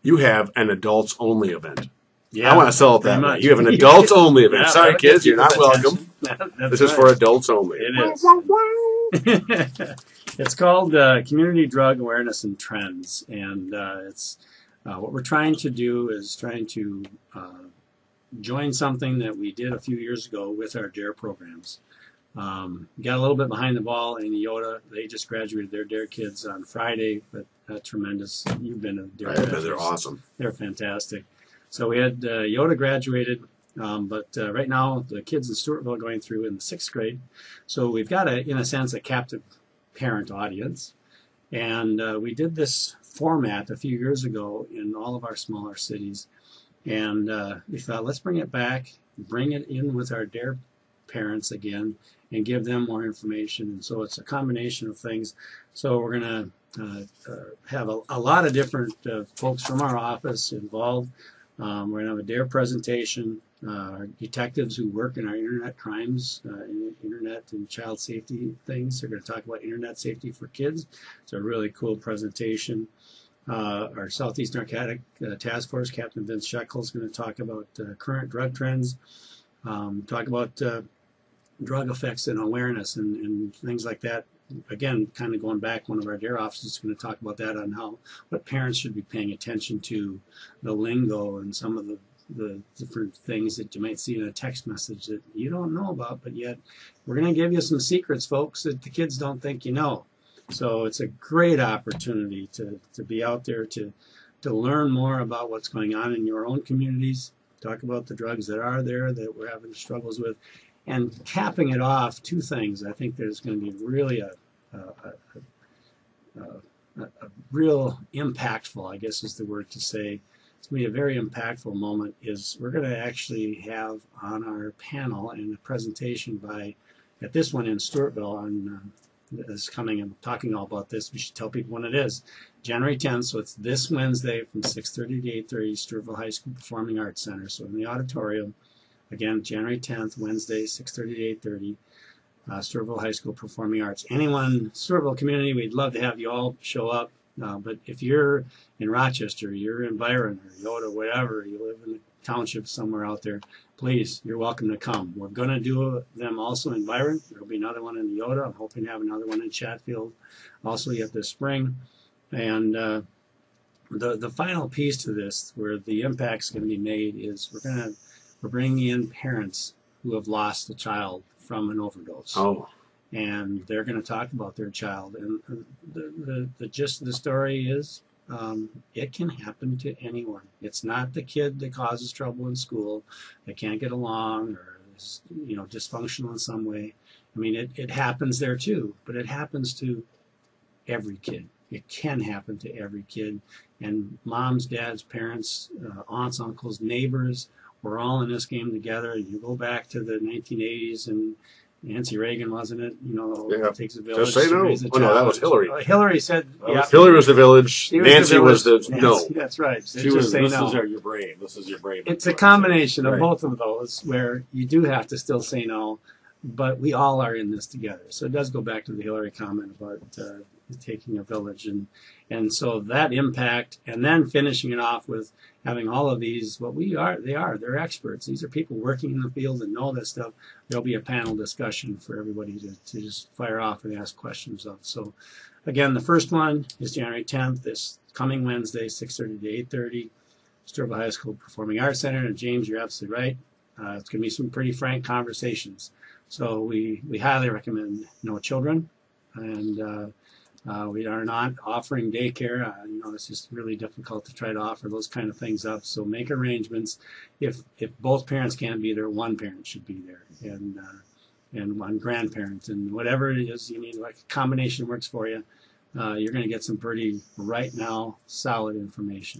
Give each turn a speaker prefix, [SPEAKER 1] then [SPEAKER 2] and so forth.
[SPEAKER 1] You have an adults only event.
[SPEAKER 2] Yeah,
[SPEAKER 1] I want to sell it that way.
[SPEAKER 2] much.
[SPEAKER 1] You have an adults only event.
[SPEAKER 2] Yeah,
[SPEAKER 1] Sorry, kids, you're not welcome.
[SPEAKER 2] That's
[SPEAKER 1] This is for adults only.
[SPEAKER 2] It is. It's called Community Drug Awareness and Trends, and it's what we're trying to do is trying to join something that we did a few years ago with our DARE programs. We got a little bit behind the ball in Yoda. They just graduated their DARE kids on Friday, but tremendous. You've been a DARE.
[SPEAKER 1] They're awesome.
[SPEAKER 2] They're fantastic. So we had Yoda graduated, but right now the kids in Stewartville are going through in the 6th grade. So we've got, in a sense, a captive parent audience. And we did this format a few years ago in all of our smaller cities. And we thought, let's bring it back, bring it in with our DARE parents again, and give them more information. And so it's a combination of things. So we're going to have a lot of different folks from our office involved. We're going to have a DARE presentation. Our detectives who work in our internet crimes, internet and child safety things, are going to talk about internet safety for kids. It's a really cool presentation. Our Southeast Narcotic Task Force, Captain Vince Sheckle, is going to talk about current drug trends, talk about drug effects and awareness and things like that. Again, kind of going back, one of our DARE officers is going to talk about that on what parents should be paying attention to, the lingo and some of the different things that you might see in a text message that you don't know about, but yet we're going to give you some secrets, folks, that the kids don't think you know. So it's a great opportunity to be out there to learn more about what's going on in your own communities, talk about the drugs that are there that we're having struggles with, and capping it off, 2 things. I think there's going to be really a real impactful, I guess is the word to say. It's going to be a very impactful moment. Is we're going to actually have on our panel and a presentation at this one in Stewartville on is coming and talking all about this. We should tell people when it is. January 10th, so it's this Wednesday from 6:30 to 8:30, Stewartville High School Performing Arts Center. So in the auditorium, again, January 10th, Wednesday, 6:30 to 8:30, Stewartville High School Performing Arts. Anyone, Stewartville community, we'd love to have you all show up. But if you're in Rochester, you're in Byron or Yoda, whatever, you live in the township somewhere out there, please, you're welcome to come. We're going to do them also in Byron. There'll be another one in Yoda. I'm hoping to have another one in Chatfield also yet this spring. And the final piece to this, where the impact's going to be made, is we're bringing in parents who have lost a child from an overdose.
[SPEAKER 1] Oh.
[SPEAKER 2] And they're going to talk about their child. And the gist of the story is it can happen to anyone. It's not the kid that causes trouble in school, that can't get along, or is, dysfunctional in some way. I mean, it happens there too, but it happens to every kid. It can happen to every kid. And moms, dads, parents, aunts, uncles, neighbors, we're all in this game together. You go back to the 1980s and Nancy Reagan, wasn't it? It takes a village.
[SPEAKER 1] Just say no.
[SPEAKER 2] Oh,
[SPEAKER 1] no, that was Hillary.
[SPEAKER 2] Hillary said,
[SPEAKER 1] Hillary was the village. Nancy was the no.
[SPEAKER 2] That's right.
[SPEAKER 3] She was, say this no. Is your brain. This is your brain.
[SPEAKER 2] It's a combination of both of those where you do have to still say no, but we all are in this together. So it does go back to the Hillary comment about taking a village. And so that impact, and then finishing it off with having all of these, they're experts. These are people working in the field and know this stuff. There'll be a panel discussion for everybody to just fire off and ask questions of. So again, the first one is January 10th, this coming Wednesday, 6:30 to 8:30, Stewartville High School Performing Arts Center. And James, you're absolutely right. It's going to be some pretty frank conversations. So we highly recommend no children, and we are not offering daycare. It's just really difficult to try to offer those kind of things up. So make arrangements. If both parents can't be there, one parent should be there, and one grandparent, and whatever it is you need, like a combination works for you. You're going to get some pretty right now solid information.